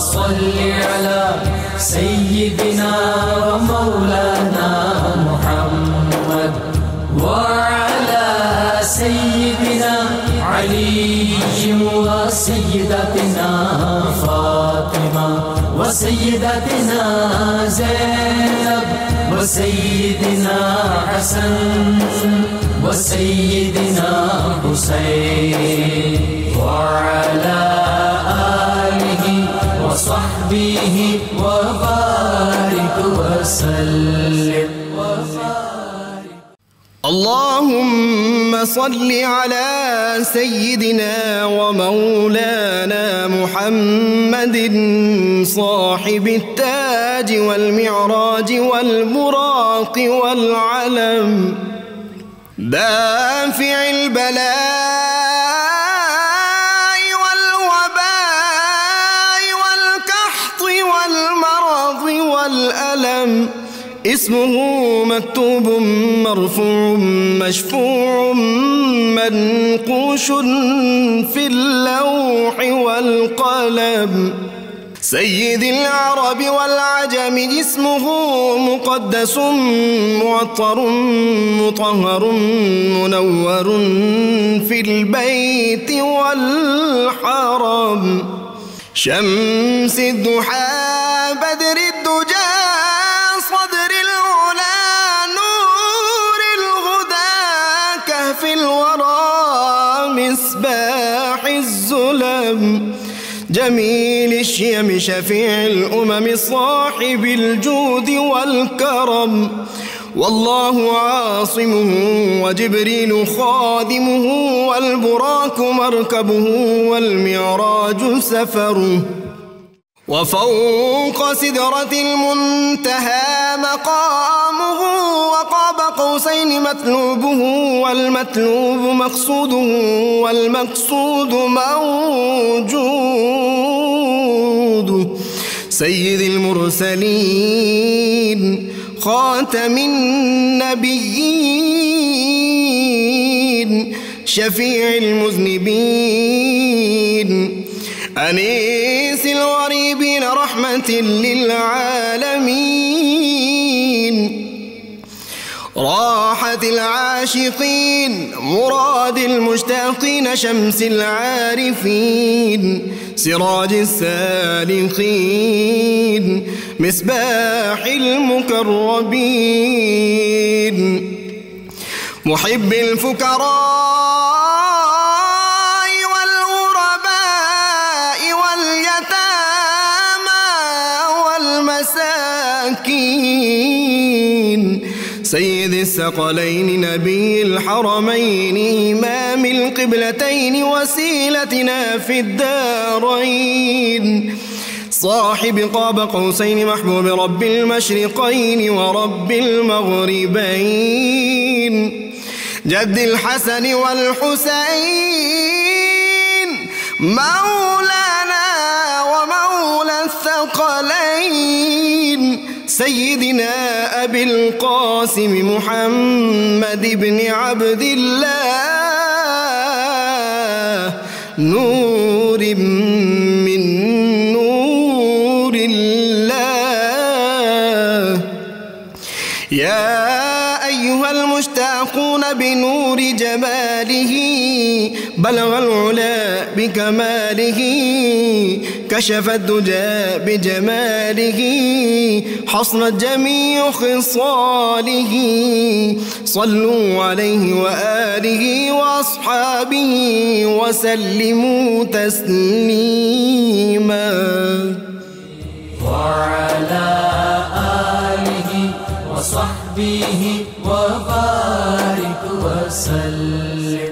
صل على سيدنا ومولانا محمد وعلى سيدنا علي وسيدتنا فاطمة وسيدتنا زينب وسيدنا حسن وسيدنا حسين وعلى آله وصحبه وبارك وسلم. اللهم صل على سيدنا ومولانا محمد صاحب التاج والمعراج والبراق والعلم دافع البلاء والوباء والقحط والمرض والألم اسمه مكتوب مرفوع مشفوع منقوش في اللوح والقلم سيد العرب والعجم اسمه مقدس معطر مطهر منور في البيت والحرم شمس الضحى بدر الدجى صدر العلا نور الهدى كهف الورى مصباح الظلم جميل الشيم شفيع الأمم صاحب الجود والكرم والله عاصمه وجبريل خادمه والبراك مركبه والمعراج سفره وفوق سدرة المنتهى مقامه وقاب قوسين مطلوبه والمطلوب مقصوده والمقصود موجود سيد المرسلين خاتم النبيين شفيع المذنبين أنيس الغريبين رحمة للعالمين راحة العاشقين مراد المشتاقين شمس العارفين سراج السالكين مصباح المقربين محب الفقراء سيد الثقلين نبي الحرمين إمام القبلتين وسيلتنا في الدارين صاحب قاب قوسين محبوب رب المشرقين ورب المغربين جد الحسن والحسين مولانا ومولى الثقلين سيدنا أبي القاسم محمد بن عبد الله نور من نور الله يا أيها المشتاقون بنور جماله بلغ العلا بكماله كشف الدجى بجماله حصنت جميع خصاله صلوا عليه وآله وأصحابه وسلموا تسليما وعلى آله وصحبه وبارك وسلم.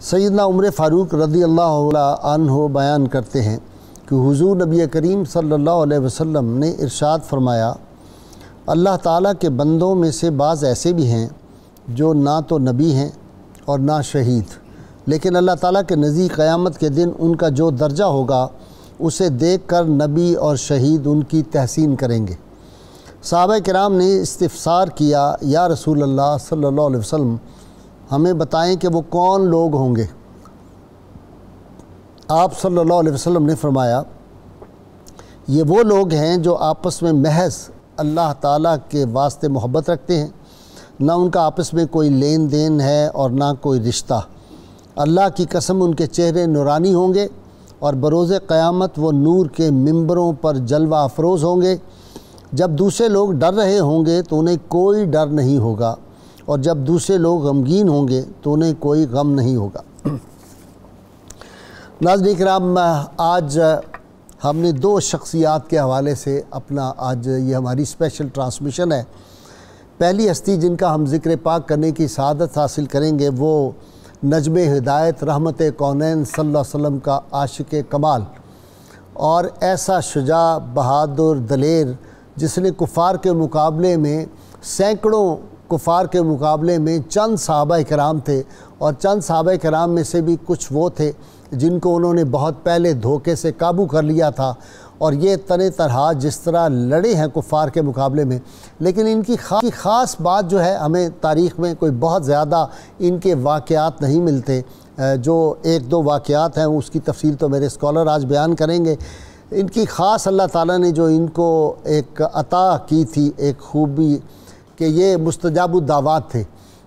سیدنا عمر فاروق رضی اللہ عنہ بیان کرتے ہیں کہ حضور نبی کریم صلی اللہ علیہ وسلم نے ارشاد فرمایا، اللہ تعالیٰ کے بندوں میں سے بعض ایسے بھی ہیں جو نہ تو نبی ہیں اور نہ شہید، لیکن اللہ تعالیٰ کے نزدیک قیامت کے دن ان کا جو درجہ ہوگا اسے دیکھ کر نبی اور شہید ان کی تحسین کریں گے۔ صحابہ کرام نے استفسار کیا، یا رسول اللہ صلی اللہ علیہ وسلم ہمیں بتائیں کہ وہ کون لوگ ہوں گے؟ آپ صلی اللہ علیہ وسلم نے فرمایا، یہ وہ لوگ ہیں جو آپس میں محض اللہ تعالیٰ کے واسطے محبت رکھتے ہیں، نہ ان کا آپس میں کوئی لین دین ہے اور نہ کوئی رشتہ۔ اللہ کی قسم ان کے چہرے نورانی ہوں گے اور بروز قیامت وہ نور کے ممبروں پر جلوہ افروز ہوں گے۔ جب دوسرے لوگ ڈر رہے ہوں گے تو انہیں کوئی ڈر نہیں ہوگا، اور جب دوسرے لوگ غمگین ہوں گے تو انہیں کوئی غم نہیں ہوگا۔ ناظرین کرام، آج ہم نے دو شخصیات کے حوالے سے اپنا آج یہ ہماری اسپیشل ٹرانسمیشن ہے۔ پہلی ہستی جن کا ہم ذکر پاک کرنے کی سعادت حاصل کریں گے وہ نجم ہدایت رحمت کونین صلی اللہ علیہ وسلم کا عاشق کمال، اور ایسا شجاع بہادر دلیر جس نے کفار کے مقابلے میں سینکڑوں کفار کے مقابلے میں چند صحابہ کرام تھے، اور چند صحابہ کرام میں سے بھی کچھ وہ تھے جن کو انہوں نے بہت پہلے دھوکے سے قابو کر لیا تھا، اور یہ تن طرح جس طرح لڑے ہیں کفار کے مقابلے میں۔ لیکن ان کی خاص بات جو ہے، ہمیں تاریخ میں کوئی بہت زیادہ ان کے واقعات نہیں ملتے، جو ایک دو واقعات ہیں اس کی تفصیل تو میرے اسکالر آج بیان کریں گے۔ ان کی خاص اللہ تعالیٰ نے جو ان کو ایک عطا کی تھی، ایک خوبی، کہ یہ مستجاب الدعوات تھے۔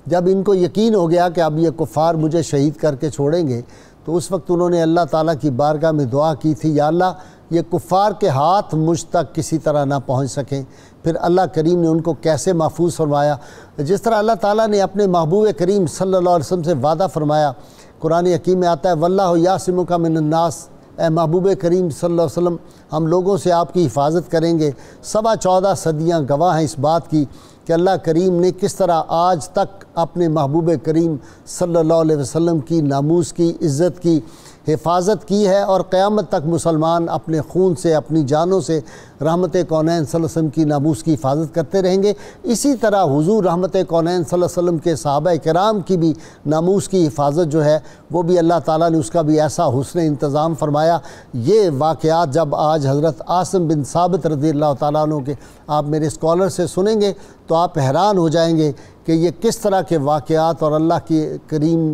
جب ان کو یقین ہو گیا کہ اب یہ کفار مجھے شہید کر کے چھوڑیں گے، تو اس وقت انہوں نے اللہ تعالیٰ کی بارگاہ میں دعا کی تھی، یا اللہ یہ کفار کے ہاتھ مجھ تک کسی طرح نہ پہنچ سکیں۔ پھر اللہ کریم نے ان کو کیسے محفوظ فرمایا، جس طرح اللہ تعالیٰ نے اپنے محبوب کریم صلی اللہ علیہ وسلم سے وعدہ فرمایا۔ قرآن حکیم میں آتا ہے، واللہ یعصمک من الناس، اے محبوب کریم صلی اللہ علیہ وسلم ہم لوگوں سے آپ کی حفاظت کریں گے۔ 14.25 صدیاں گواہ ہیں اس بات کی کہ اللہ کریم نے کس طرح آج تک اپنے محبوب کریم صلی اللہ علیہ وسلم کی ناموس کی عزت کی حفاظت کی ہے، اور قیامت تک مسلمان اپنے خون سے اپنی جانوں سے رحمت کونین صلی اللہ علیہ وسلم کی ناموس کی حفاظت کرتے رہیں گے۔ اسی طرح حضور رحمت کونین صلی اللہ علیہ وسلم کے صحابہ کرام کی بھی ناموس کی حفاظت جو ہے وہ بھی اللہ تعالیٰ نے اس کا بھی ایسا حسن انتظام فرمایا۔ یہ واقعات جب آج حضرت عاصم بن ثابت رضی اللہ تعالیٰ عنہ کے آپ میرے اسکالر سے سنیں گے تو آپ حیران ہو جائیں گے کہ یہ کس طرح کے واقعات، اور اللہ کی کریم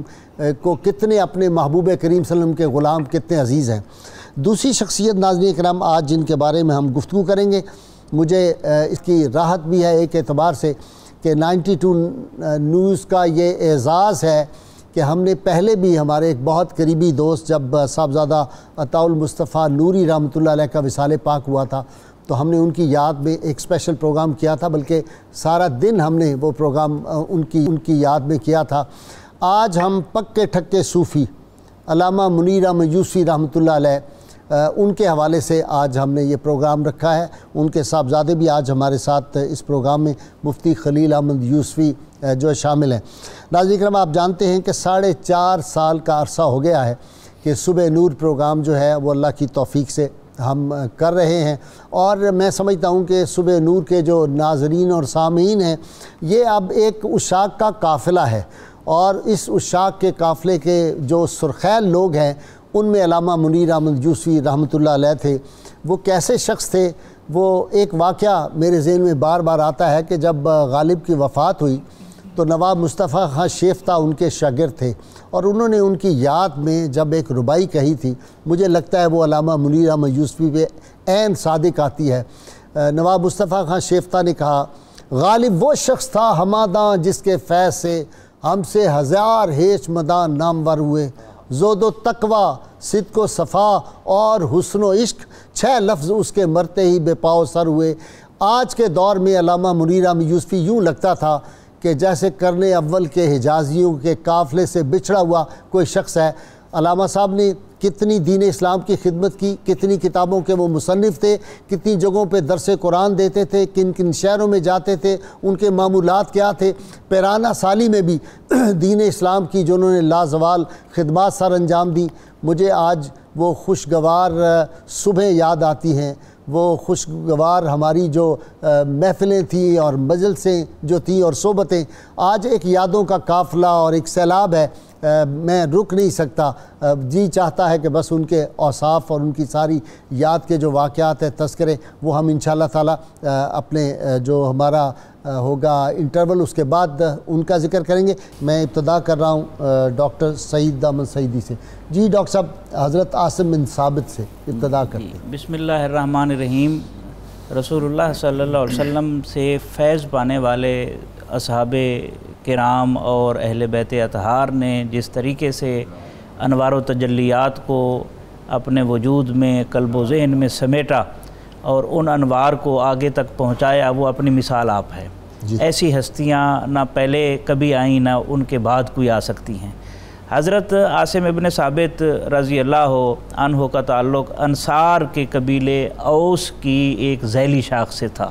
کو کتنے اپنے محبوب کریم صلی اللہ علیہ وسلم کے غلام کتنے عزیز ہیں۔ دوسری شخصیت ناظرین کرام آج جن کے بارے میں ہم گفتگو کریں گے، مجھے اس کی راحت بھی ہے ایک اعتبار سے کہ 92 نیوز کا یہ اعزاز ہے کہ ہم نے پہلے بھی ہمارے ایک بہت قریبی دوست جب صاحبزادہ عطاء المصطفیٰ نوری رحمۃ اللہ علیہ کا وصال پاک ہوا تھا تو ہم نے ان کی یاد میں ایک اسپیشل پروگرام کیا تھا، بلکہ سارا دن ہم نے وہ پروگرام ان کی یاد میں کیا تھا۔ آج ہم پکے ٹھکے صوفی علامہ منیر احمد یوسفی رحمۃ اللہ علیہ ان کے حوالے سے آج ہم نے یہ پروگرام رکھا ہے۔ ان کے صاحبزادے بھی آج ہمارے ساتھ اس پروگرام میں مفتی خلیل احمد یوسفی جو شامل ہیں۔ ناظرین کرام، آپ جانتے ہیں کہ 4.5 سال کا عرصہ ہو گیا ہے کہ صبح نور پروگرام جو ہے وہ اللہ کی توفیق سے ہم کر رہے ہیں، اور میں سمجھتا ہوں کہ صبح نور کے جو ناظرین اور سامعین ہیں یہ اب ایک عشاق کا قافلہ ہے، اور اس عشاق کے قافلے کے جو سرخیل لوگ ہیں ان میں علامہ منیر احمد یوسفی رحمۃ اللہ علیہ تھے۔ وہ کیسے شخص تھے؟ وہ ایک واقعہ میرے ذہن میں بار بار آتا ہے کہ جب غالب کی وفات ہوئی تو نواب مصطفیٰ خان شیفتہ ان کے شاگرد تھے، اور انہوں نے ان کی یاد میں جب ایک ربائی کہی تھی، مجھے لگتا ہے وہ علامہ منیر احمد یوسفی پہ عین صادق آتی ہے۔ نواب مصطفیٰ خان شیفتہ نے کہا، غالب وہ شخص تھا ہماداں جس کے فیض سے ہم سے 1000 ہیچ مداں نامور ہوئے، زہد و تقوی، صدق و صفا اور حسن و عشق 6 لفظ اس کے مرتے ہی بے پاؤ سر ہوئے۔ آج کے دور میں علامہ منیر احمد یوسفی یوں لگتا تھا کہ جیسے کرن اول کے حجازیوں کے قافلے سے بچھڑا ہوا کوئی شخص ہے۔ علامہ صاحب نے کتنی دین اسلام کی خدمت کی، کتنی کتابوں کے وہ مصنف تھے، کتنی جگہوں پہ درس قرآن دیتے تھے، کن کن شہروں میں جاتے تھے، ان کے معمولات کیا تھے۔ پیرانہ سالی میں بھی دین اسلام کی جو انہوں نے لازوال خدمات سر انجام دی، مجھے آج وہ خوشگوار صبح یاد آتی ہیں، وہ خوشگوار ہماری جو محفلیں تھیں اور مجلسیں جو تھیں اور صحبتیں، آج ایک یادوں کا قافلہ اور ایک سیلاب ہے، میں رک نہیں سکتا، جی چاہتا ہے کہ بس ان کے اوصاف اور ان کی ساری یاد کے جو واقعات ہیں، تذکرے، وہ ہم انشاءاللہ تعالی اپنے جو ہمارا ہوگا انٹرول اس کے بعد ان کا ذکر کریں گے۔ میں ابتدا کر رہا ہوں ڈاکٹر سعید دامن سعیدی سے۔ جی ڈاکٹر صاحب، حضرت عاصم بن ثابت سے ابتدا کرتے ہیں۔ بسم اللہ الرحمن الرحیم۔ رسول اللہ صلی اللہ علیہ وسلم سے فیض پانے والے اصحاب کرام اور اہل بیت اطہار نے جس طریقے سے انوار و تجلیات کو اپنے وجود میں، قلب و ذہن میں سمیٹا اور ان انوار کو آگے تک پہنچایا، وہ اپنی مثال آپ ہے۔ ایسی ہستیاں نہ پہلے کبھی آئیں نہ ان کے بعد کوئی آ سکتی ہیں۔ حضرت عاصم ابن ثابت رضی اللہ عنہ کا تعلق انصار کے قبیلے اوس کی ایک ذیلی شاخ سے تھا،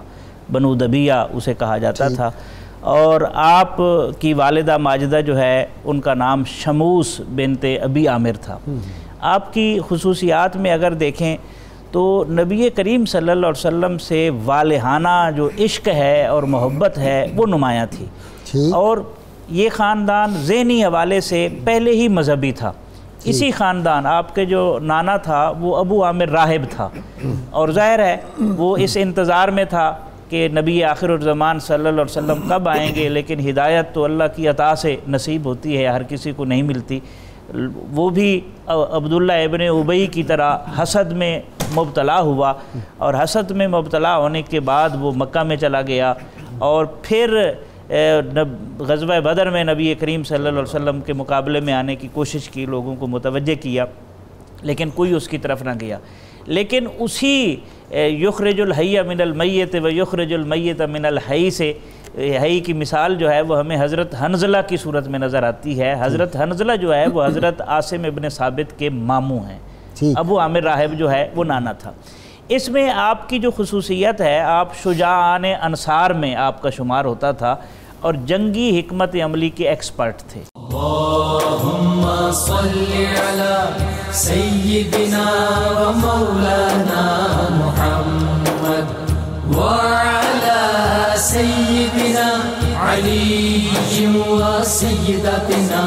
بنو دبیہ اسے کہا جاتا تھا، اور آپ کی والدہ ماجدہ جو ہے ان کا نام شموس بنت ابی عامر تھا۔ آپ کی خصوصیات میں اگر دیکھیں تو نبی کریم صلی اللہ علیہ وسلم سے والہانہ جو عشق ہے اور محبت ہے وہ نمایاں تھی، اور یہ خاندان ذہنی حوالے سے پہلے ہی مذہبی تھا۔ اسی خاندان، آپ کے جو نانا تھا وہ ابو عامر راہب تھا، اور ظاہر ہے وہ اس انتظار میں تھا کہ نبی آخر الزمان صلی اللہ علیہ وسلم کب آئیں گے، لیکن ہدایت تو اللہ کی عطا سے نصیب ہوتی ہے، ہر کسی کو نہیں ملتی۔ وہ بھی عبداللہ ابن ابی کی طرح حسد میں مبتلا ہوا، اور حسد میں مبتلا ہونے کے بعد وہ مکہ میں چلا گیا، اور پھر غزوہ بدر میں نبی کریم صلی اللہ علیہ وسلم کے مقابلے میں آنے کی کوشش کی، لوگوں کو متوجہ کیا، لیکن کوئی اس کی طرف نہ گیا۔ لیکن اسی یخرج الحی من المیت و یخرج المیت من الحی سے حی کی مثال جو ہے وہ ہمیں حضرت حنظلہ کی صورت میں نظر آتی ہے۔ حضرت حنظلہ جو ہے وہ حضرت عاصم ابن ثابت کے ماموں ہیں، ابو عامر راہب جو ہے وہ نانا تھا۔ اس میں آپ کی جو خصوصیت ہے، آپ شجاعان انصار میں آپ کا شمار ہوتا تھا اور جنگی حکمت عملی کے ایکسپرٹ تھے۔ اللہم صلی علی سیدنا و مولانا محمد وعلی سیدنا علی و سیدتنا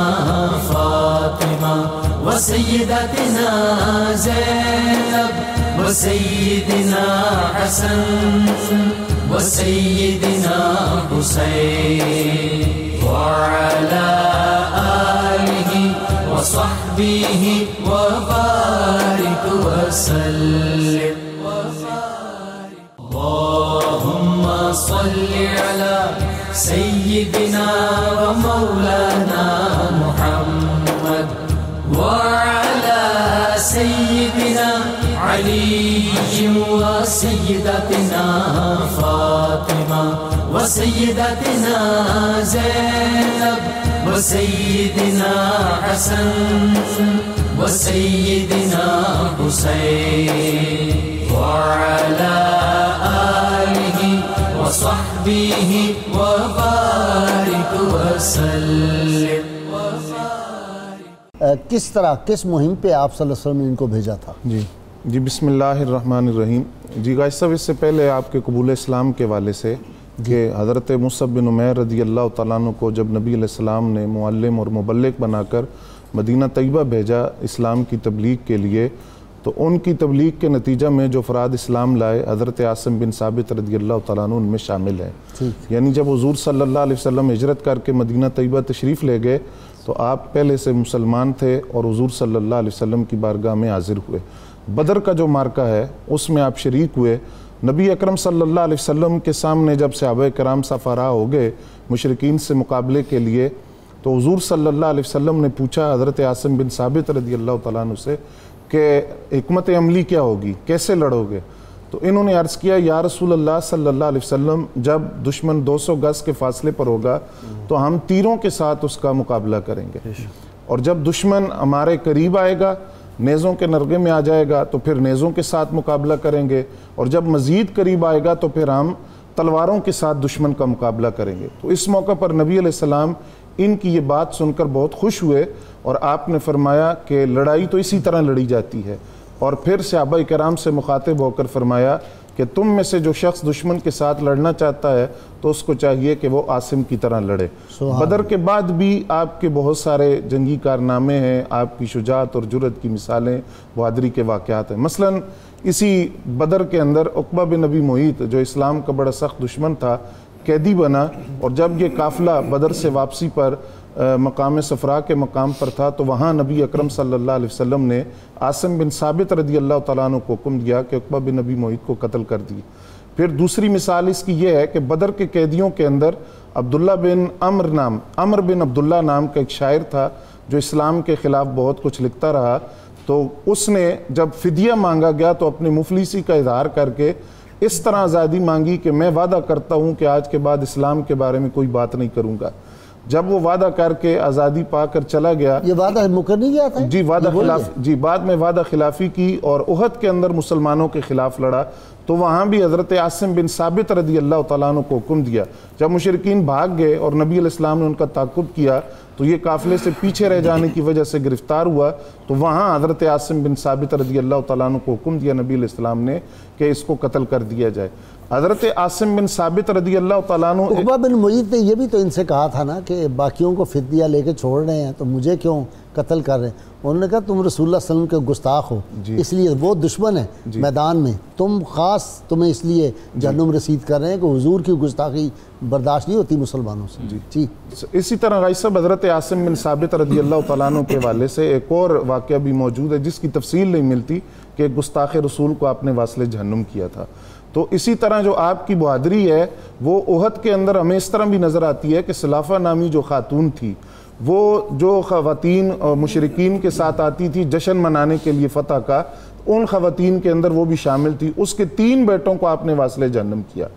فاطمہ و سیدتنا زینب و سیدنا حسن و سیدنا حسین وعلی آلہ وصحبہ وبارک وسلم۔ اللہم صلی علی سیدنا و مولانا محمد وعلی سیدنا علی و سیدتنا فاطمہ و سیدتنا زینب و سیدنا حسن و سیدنا حسین وعلی آلہ وصحبہ وبارک وسلم۔ کس طرح، کس مہم پہ آپ صلی اللہ علیہ وسلم نے ان کو بھیجا تھا؟ جی بسم اللہ الرحمن الرحیم۔ جی غازی صاحب، اس سے پہلے آپ کے قبول اسلام کے والے سے کہ حضرت مصعب بن عمیر رضی اللہ تعالیٰ عنہ کو جب نبی علیہ السلام نے معلم اور مبلغ بنا کر مدینہ طیبہ بھیجا اسلام کی تبلیغ کے لیے، تو ان کی تبلیغ کے نتیجہ میں جو افراد اسلام لائے حضرت عاصم بن ثابت رضی اللہ تعالیٰ عنہ ان میں شامل ہیں۔ یعنی جب حضور صلی اللہ علیہ وسلم ہجرت کر کے مدینہ طیبہ تشریف لے گئے تو آپ پہلے سے مسلمان تھے اور حضور صلی اللہ علیہ وسلم کی بارگاہ میں حاضر ہوئے۔ بدر کا جو مارکہ ہے اس میں آپ شریک ہوئے۔ نبی اکرم صلی اللہ علیہ وسلم کے سامنے جب صحابہ کرام صفارا ہو گئے مشرکین سے مقابلے کے لیے، تو حضور صلی اللہ علیہ وسلم نے پوچھا حضرت عاصم بن ثابت رضی اللہ تعالیٰ عنہ سے کہ حکمت عملی کیا ہوگی، کیسے لڑو گے؟ تو انہوں نے عرض کیا، یا رسول اللہ صلی اللہ علیہ وسلم، جب دشمن 200 گز کے فاصلے پر ہوگا تو ہم تیروں کے ساتھ اس کا مقابلہ کریں گے، اور جب دشمن ہمارے قریب آئے گا نیزوں کے نرغے میں آ جائے گا تو پھر نیزوں کے ساتھ مقابلہ کریں گے، اور جب مزید قریب آئے گا تو پھر ہم تلواروں کے ساتھ دشمن کا مقابلہ کریں گے۔ تو اس موقع پر نبی علیہ السلام ان کی یہ بات سن کر بہت خوش ہوئے، اور آپ نے فرمایا کہ لڑائی تو اسی طرح لڑی جاتی ہے، اور پھر صحابہ کرام سے مخاطب ہو کر فرمایا کہ تم میں سے جو شخص دشمن کے ساتھ لڑنا چاہتا ہے تو اس کو چاہیے کہ وہ عاصم کی طرح لڑے۔ بدر کے بعد بھی آپ کے بہت سارے جنگی کارنامے ہیں، آپ کی شجاعت اور جرأت کی مثالیں، بہادری کے واقعات ہیں۔ مثلا اسی بدر کے اندر عقبہ بن ابی معیط جو اسلام کا بڑا سخت دشمن تھا، قیدی بنا، اور جب یہ قافلہ بدر سے واپسی پر مقام صفرا کے مقام پر تھا تو وہاں نبی اکرم صلی اللہ علیہ وسلم نے عاصم بن ثابت رضی اللہ تعالیٰ عنہ کو حکم دیا کہ عقبہ بن ابی معیط کو قتل کر دی۔ پھر دوسری مثال اس کی یہ ہے کہ بدر کے قیدیوں کے اندر عبداللہ بن عمر بن عبداللہ نام کا ایک شاعر تھا جو اسلام کے خلاف بہت کچھ لکھتا رہا، تو اس نے جب فدیہ مانگا گیا تو اپنے مفلسی کا اظہار کر کے اس طرح آزادی مانگی کہ میں وعدہ کرتا ہوں کہ آج کے بعد اسلام کے بارے میں کوئی بات نہیں کروں گا۔ جب وہ وعدہ کر کے آزادی پا کر چلا گیا، یہ وعدہ مکر نہیں گیا تھا؟ جی بعد میں وعدہ خلافی کی، اور احد کے اندر مسلمانوں کے خلاف لڑا، تو وہاں بھی حضرت عاصم بن ثابت رضی اللہ تعالیٰ عنہ کو حکم دیا۔ جب مشرکین بھاگ گئے اور نبی علیہ السلام نے ان کا تعاقب کیا تو یہ قافلے سے پیچھے رہ جانے کی وجہ سے گرفتار ہوا، تو وہاں حضرت عاصم بن ثابت رضی اللہ تعالیٰ عنہ کو حکم دیا نبی علیہ السلام نے کہ اس کو قتل کر دیا جائے۔ حضرت عاصم بن ثابت رضی اللہ تعالیٰ عنہ، عقبہ بن معیط نے یہ بھی تو ان سے کہا تھا نا کہ باقیوں کو فدیہ لے کے چھوڑ رہے ہیں تو مجھے کیوں قتل کر رہے ہیں؟ انہوں نے کہا تم رسول اللہ صلی اللہ علیہ وسلم کے گستاخ ہو، اس لیے وہ دشمن ہے میدان میں، تم خاص تمہیں اس لیے جہنم رسید کر رہے ہیں کہ حضور کی گستاخی برداشت نہیں ہوتی مسلمانوں سے۔ جی اسی طرح غازی صاحب حضرت عاصم بن ثابت رضی اللہ تعالیٰ عنہ کے حوالے سے ایک اور واقعہ بھی موجود ہے جس کی تفصیل نہیں ملتی کہ گستاخ رسول کو آپ نے واصل جہنم کیا تھا۔ تو اسی طرح جو آپ کی بہادری ہے وہ احد کے اندر ہمیں اس طرح بھی نظر آتی ہے کہ سلافہ نامی جو خاتون تھی، وہ جو خواتین مشرکین کے ساتھ آتی تھی جشن منانے کے لیے فتح کا، ان خواتین کے اندر وہ بھی شامل تھی۔ اس کے 3 بیٹوں کو آپ نے واصل جہنم کیا۔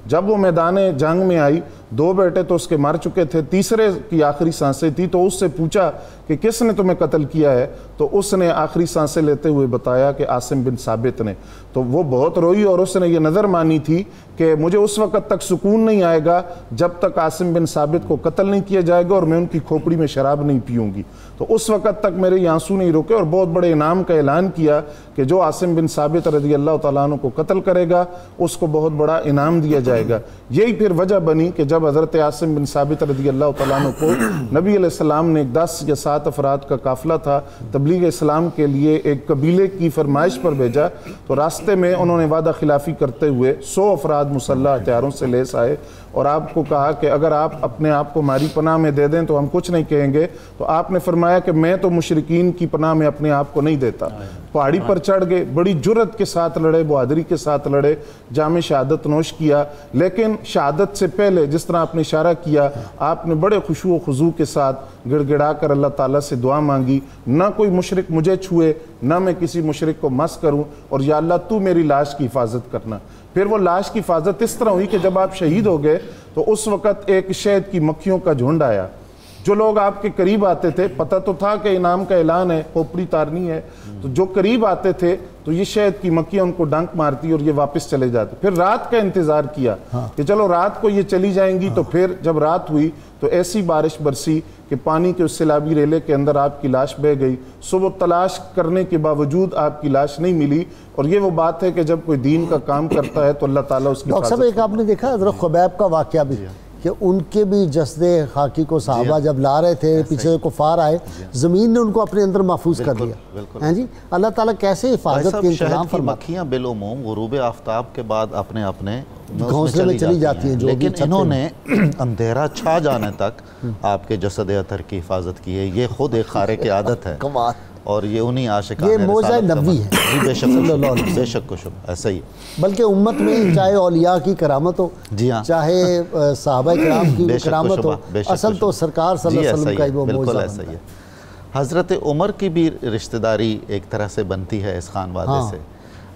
جب وہ میدان جنگ میں آئی، 2 بیٹے تو اس کے مر چکے تھے، تیسرے کی آخری سانسیں تھی، تو اس سے پوچھا کہ کس نے تمہیں قتل کیا ہے؟ تو اس نے آخری سانسیں لیتے ہوئے بتایا کہ عاصم بن ثابت نے۔ تو وہ بہت روئی اور اس نے یہ نظر مانی تھی کہ مجھے اس وقت تک سکون نہیں آئے گا جب تک عاصم بن ثابت کو قتل نہیں کیا جائے گا اور میں ان کی کھوپڑی میں شراب نہیں پیوں گی۔ تو اس وقت تک میرے یہ آنسو نہیں روکے، اور بہت بڑے انعام کا اعلان کیا کہ جو عاصم بن ثابت رضی اللہ تعالیٰ عنہ کو قتل کرے گا اس کو بہت بڑا انعام دیا جائے گا۔ یہی پھر وجہ بنی کہ جب حضرت عاصم بن ثابت رضی اللہ تعالیٰ عنہ کو نبی علیہ السلام نے 10 یا 7 افراد کا قافلہ تھا تبلیغ اسلام کے لیے ایک قبیلے کی فرمائش پر بھیجا، تو راستے میں انہوں نے وعدہ خلافی کرتے ہوئے 100 افراد مسلح ہتھیاروں سے لیس آئے اور آپ کو کہا کہ اگر آپ اپنے آپ کو ہماری پناہ میں دے دیں تو ہم کچھ نہیں کہیں گے۔ تو آپ نے فرمایا کہ میں تو مشرکین کی پناہ میں اپنے آپ کو نہیں دیتا۔ پہاڑی پر چڑھ گئے، بڑی جرأت کے ساتھ لڑے، بہادری کے ساتھ لڑے، جام شہادت نوش کیا، لیکن شہادت سے پہلے جس طرح آپ نے اشارہ کیا، آپ نے بڑے خشوع و خضوع کے ساتھ گڑ گڑا کر اللہ تعالیٰ سے دعا مانگی، نہ کوئی مشرک مجھے چھوئے، نہ میں کسی مشرک کو مس کروں، اور یا اللہ تو میری لاش کی حفاظت کرنا۔ پھر وہ لاش کی حفاظت اس طرح ہوئی کہ جب آپ شہید ہو گئے تو اس وقت ایک شہد کی مکھیوں کا جھنڈ آیا۔ جو لوگ آپ کے قریب آتے تھے، پتہ تو تھا کہ انعام کا اعلان ہے، کھوپڑی تارنی ہے، تو جو قریب آتے تھے تو یہ شہد کی مکھیاں ان کو ڈنک مارتی اور یہ واپس چلے جاتے۔ پھر رات کا انتظار کیا کہ چلو رات کو یہ چلی جائیں گی، تو پھر جب رات ہوئی تو ایسی بارش برسی کہ پانی کے اس سیلابی ریلے کے اندر آپ کی لاش بہہ گئی۔ صبح تلاش کرنے کے باوجود آپ کی لاش نہیں ملی، اور یہ وہ بات ہے کہ جب کوئی دین کا کام کرتا ہے تو اللہ تعالیٰ اس کی ڈاکٹر صاحب ایک آپ نے دیکھا حضرت خبیب کا واقعہ بھی کہ ان کے بھی جسد خاکی کو صحابہ جب لا رہے تھے، پیچھے سے کفار آئے، زمین نے ان کو اپنے اندر محفوظ کر دیا۔ ہیں جی اللہ تعالیٰ کیسے حفاظت کے انتظام فرماتا ہے۔ مکھیاں بالعموم غروب آفتاب کے بعد اپنے گھونسلے میں چلی جاتی ہیں، لیکن انہوں نے اندھیرا چھا جانے تک آپ کے جسد اطہر کی حفاظت کی ہے۔ یہ خود ایک خارق عادت ہے، اور یہ انہی عاشقان یہ موجزہ نبوی ہے۔ جی بے شک بے شک و شک ایسا ہی ہے۔ بلکہ امت میں چاہے اولیاء کی کرامت ہو، چاہے صحابہ کرام کی کرامت ہو، اصل تو سرکار صلی اللہ علیہ وسلم کا ہی وہ موجزہ ایسا ہی ہے۔ حضرت عمر کی بھی رشتہ داری ایک طرح سے بنتی ہے اس خانوادے سے۔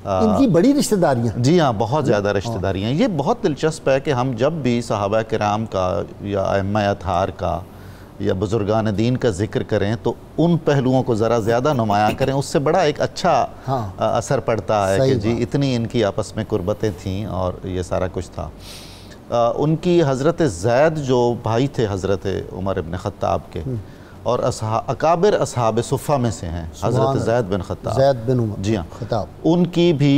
ان کی بڑی رشتہ داریاں، جی ہاں، بہت زیادہ رشتہ داریاں۔ یہ بہت دلچسپ ہے کہ ہم جب بھی صحابہ کرام کا یا ائمہ اطہار کا یا بزرگان دین کا ذکر کریں تو ان پہلوؤں کو ذرا زیادہ نمایاں کریں، اس سے بڑا ایک اچھا اثر پڑتا ہے کہ جی اتنی ان کی آپس میں قربتیں تھیں اور یہ سارا کچھ تھا۔ ان کی حضرت زید جو بھائی تھے حضرت عمر ابن خطاب کے، اور اکابر اصحاب صفہ میں سے ہیں حضرت زید بن خطاب، زید بن عمر جی ہاں، خطاب، ان کی بھی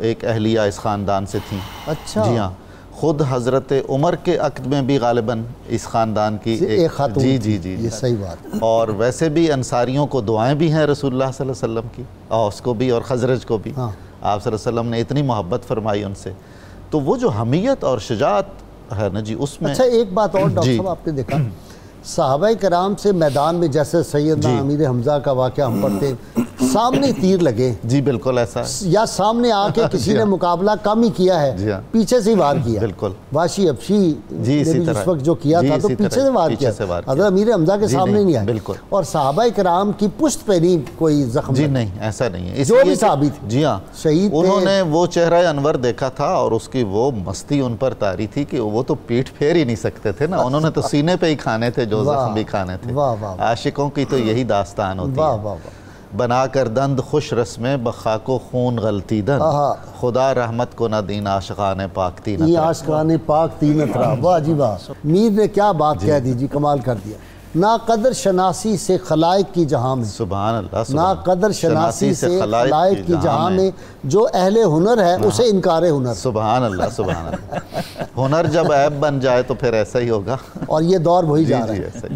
ایک اہلیہ اس خاندان سے تھیں۔ اچھا، جی ہاں، خود حضرت عمر کے عقد میں بھی غالباً اس خاندان کی ایک خاتون، جی، یہ صحیح بات۔ اور ویسے بھی انصاریوں کو دعائیں بھی ہیں رسول اللہ صلی اللہ علیہ وسلم کی، اوس کو بھی اور خزرج کو بھی، آپ صلی اللہ علیہ وسلم نے اتنی محبت فرمائی ان سے، تو وہ جو حمیت اور شجاعت ہے نا جی اس میں۔ اچھا ایک بات اور ڈاکٹر صاحب، آپ نے دیکھا صحابہ کرام سے میدان میں جیسے سیدنا امیر حمزہ کا واقعہ ہم پڑھتے ہیں، سامنے تیر لگے، جی بالکل ایسا ہے، یا سامنے آ کے کسی نے مقابلہ کم ہی کیا ہے، پیچھے سے ہی وار کیا، بالکل واشی ابشی نے بھی اس وقت جو کیا تھا تو پیچھے سے وار کیا، حضرت امیر حمزہ کے سامنے نہیں آئے، بالکل، اور صحابہ کرام کی پشت پہ نہیں کوئی زخم، جی نہیں ایسا نہیں ہے، جو بھی ثابت، جی ہاں، شہید انہوں نے وہ چہرہ انور دیکھا تھا اور اس کی وہ مستی ان پر طاری تھی کہ وہ تو پیٹھ پھیر ہی نہیں سکتے تھے نا، انہوں نے تو سینے پہ ہی کھانے تھے جو زخم بھی کھانے تھے۔ عاشقوں کی تو یہی داستان ہوتی ہے، بنا کر دند خوش رسمیں بخاک و خون غلطی دن، خدا رحمت کو نہ دین عاشقان پاک تینت یہ عاشقان پاک تینت را، واہ جی واہ، میر نے کیا بات کہہ دی جی، کمال کر دیا۔ نا قدر شناسی سے خلائق کی جہاں میں، سبحان اللہ، نا قدر شناسی سے خلائق کی جہاں میں، جو اہل ہنر ہے اسے انکار ہنر، سبحان اللہ، سبحان اللہ، ہنر جب عیب بن جائے تو پھر ایسا ہی ہوگا، اور یہ دور وہی جا رہا ہے۔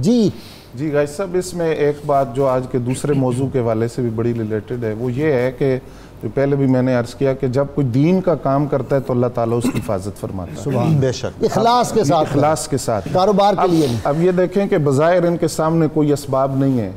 جی غازی صاحب، اس میں ایک بات جو آج کے دوسرے موضوع کے حوالے سے بھی بڑی ریلیٹڈ ہے، وہ یہ ہے کہ جو پہلے بھی میں نے عرض کیا کہ جب کوئی دین کا کام کرتا ہے تو اللہ تعالیٰ اس کی حفاظت فرماتا ہے، بے شک، اخلاص کے ساتھ، اخلاص کے ساتھ، کاروبار کے لیے نہیں۔ اب یہ دیکھیں کہ بظاہر ان کے سامنے کوئی اسباب نہیں ہے،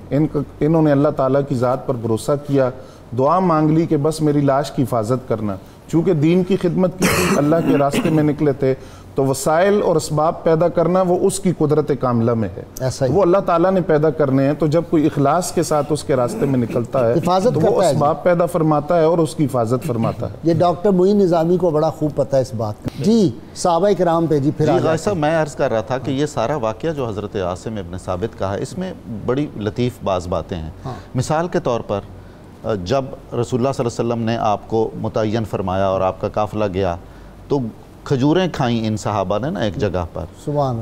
انہوں نے اللہ تعالیٰ کی ذات پر بھروسہ کیا، دعا مانگ لی کہ بس میری لاش کی حفاظت کرنا، چونکہ دین کی خدمت کی تھی، اللہ کے راستے میں نکلے تھے، تو وسائل اور اسباب پیدا کرنا وہ اس کی قدرت کاملہ میں ہے، وہ اللہ تعالیٰ نے پیدا کرنے ہیں، تو جب کوئی اخلاص کے ساتھ اس کے راستے میں نکلتا ہے تو وہ اسباب پیدا فرماتا ہے اور اس کی حفاظت فرماتا ہے۔ یہ ڈاکٹر معین نظامی کو بڑا خوب پتہ ہے اس بات کا۔ جی صحابہ کرام پہ، جی پھر غازی صاحب میں عرض کر رہا تھا کہ یہ سارا واقعہ جو حضرت عاصم ابن ثابت کا ہے، اس میں بڑی لطیف بعض باتیں ہیں۔ مثال کے طور پر جب رسول اللہ صلی اللہ علیہ وسلم نے آپ کو متعین فرمایا اور آپ کا قافلہ گیا تو کھجوریں کھائیں ان صحابہ نے نا ایک جگہ پر،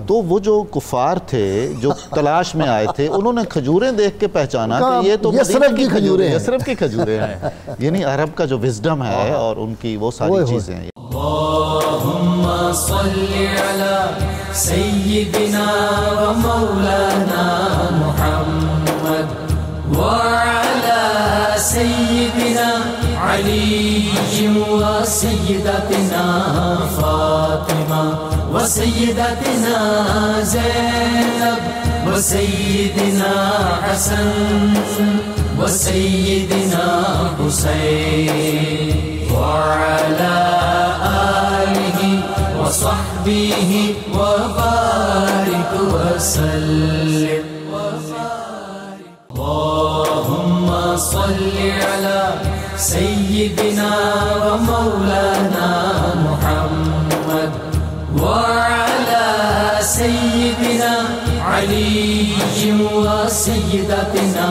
تو وہ جو کفار تھے جو تلاش میں آئے تھے انہوں نے کھجوریں دیکھ کے پہچانا کہ یہ تو یثرب کی کھجوریں ہیں، یثرب کی کھجوریں ہیں، یعنی عرب کا جو وزڈم ہے اور ان کی وہ ساری چیزیں ہیں۔ اللہم صلی علی سیدنا و مولانا محمد وعلی سیدنا علی و سیدتنا فاطمہ و سیدتنا زینب و سیدنا حسن و سیدنا حسین وعلی آلہ و صحبہ و بارک وسلم۔ اللہم صلی علی سیدنا و مولانا محمد وعلی سیدنا علی و سیدتنا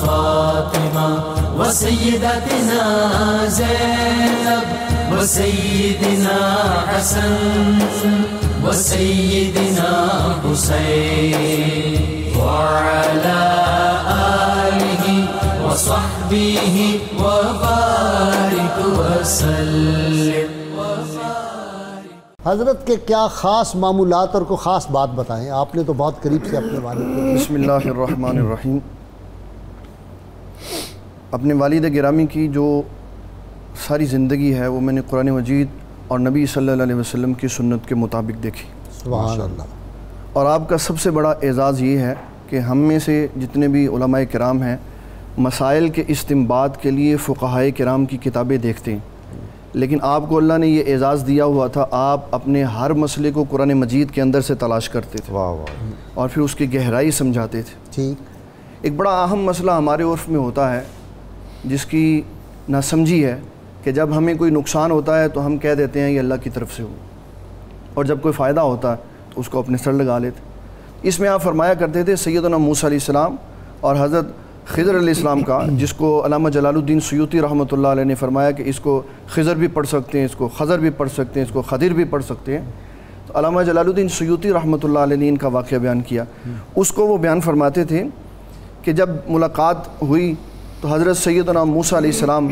فاطمہ و سیدتنا زینب و سیدنا حسن و سیدنا حسین وعلی آلہ و صحبہ و بارک وسلم۔ حضرت کے کیا خاص معمولات اور کوئی خاص بات بتائیں، آپ نے تو بہت قریب سے اپنے والد کو۔ بسم اللہ الرحمن الرحیم۔ اپنے والد گرامی کی جو ساری زندگی ہے وہ میں نے قرآن مجید اور نبی صلی اللہ علیہ وسلم کی سنت کے مطابق دیکھی، سبحان اللہ۔ اور آپ کا سب سے بڑا اعزاز یہ ہے کہ ہم میں سے جتنے بھی علماء کرام ہیں مسائل کے استنباط کے لیے فقہائے کرام کی کتابیں دیکھتے ہیں، لیکن آپ کو اللہ نے یہ اعزاز دیا ہوا تھا، آپ اپنے ہر مسئلے کو قرآن مجید کے اندر سے تلاش کرتے تھے اور پھر اس کی گہرائی سمجھاتے تھے۔ ٹھیک، ایک بڑا اہم مسئلہ ہمارے عرف میں ہوتا ہے جس کی ناسمجھی ہے کہ جب ہمیں کوئی نقصان ہوتا ہے تو ہم کہہ دیتے ہیں یہ اللہ کی طرف سے ہو، اور جب کوئی فائدہ ہوتا ہے تو اس کو اپنے سر لگا لیتے۔ اس میں آپ فرمایا کرتے تھے سیدنا موسیٰ علیہ السلام اور حضرت خضر علیہ السلام کا، جس کو علامہ جلال الدین سیوطی رحمۃ اللہ علیہ نے فرمایا کہ اس کو خضر بھی پڑھ سکتے ہیں، اس کو خضر بھی پڑھ سکتے ہیں، اس کو خضر بھی پڑھ سکتے ہیں. تو علامہ جلال الدین سیوطی رحمۃ اللہ علیہ نے ان کا واقعہ بیان کیا. اس کو وہ بیان فرماتے تھے کہ جب ملاقات ہوئی تو حضرت سیدنا موسیٰ علیہ السلام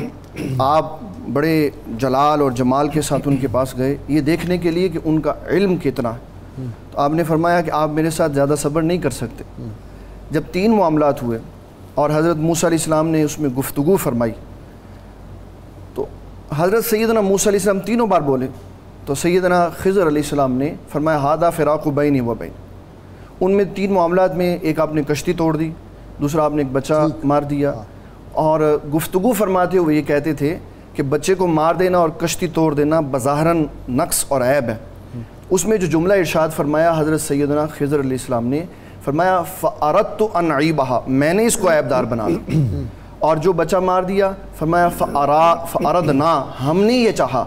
آپ بڑے جلال اور جمال کے ساتھ ان کے پاس گئے، یہ دیکھنے کے لیے کہ ان کا علم کتنا ہے. تو آپ نے فرمایا کہ آپ میرے ساتھ زیادہ صبر نہیں کر سکتے. جب 3 معاملات ہوئے اور حضرت موسیٰ علیہ السلام نے اس میں گفتگو فرمائی، تو حضرت سیدنا موسیٰ علیہ السلام تینوں بار بولے تو سیدنا خضر علیہ السلام نے فرمایا ہادہ فراق بینی و بین. ان میں 3 معاملات میں ایک آپ نے کشتی توڑ دی، دوسرا آپ نے ایک بچہ مار دیا، اور گفتگو فرماتے ہوئے یہ کہتے تھے کہ بچے کو مار دینا اور کشتی توڑ دینا بظاہراً نقص اور عیب ہے. اس میں جو جملہ ارشاد فرمایا حضرت سیدنا خضر علیہ السلام نے فرمایا فَأَرَدْتُ أَنْ عِيبَهَا، میں نے اس کو عیب دار بنا دیا. اور جو بچہ مار دیا فرمایا فَأَرَدْنَا، ہم نے یہ چاہا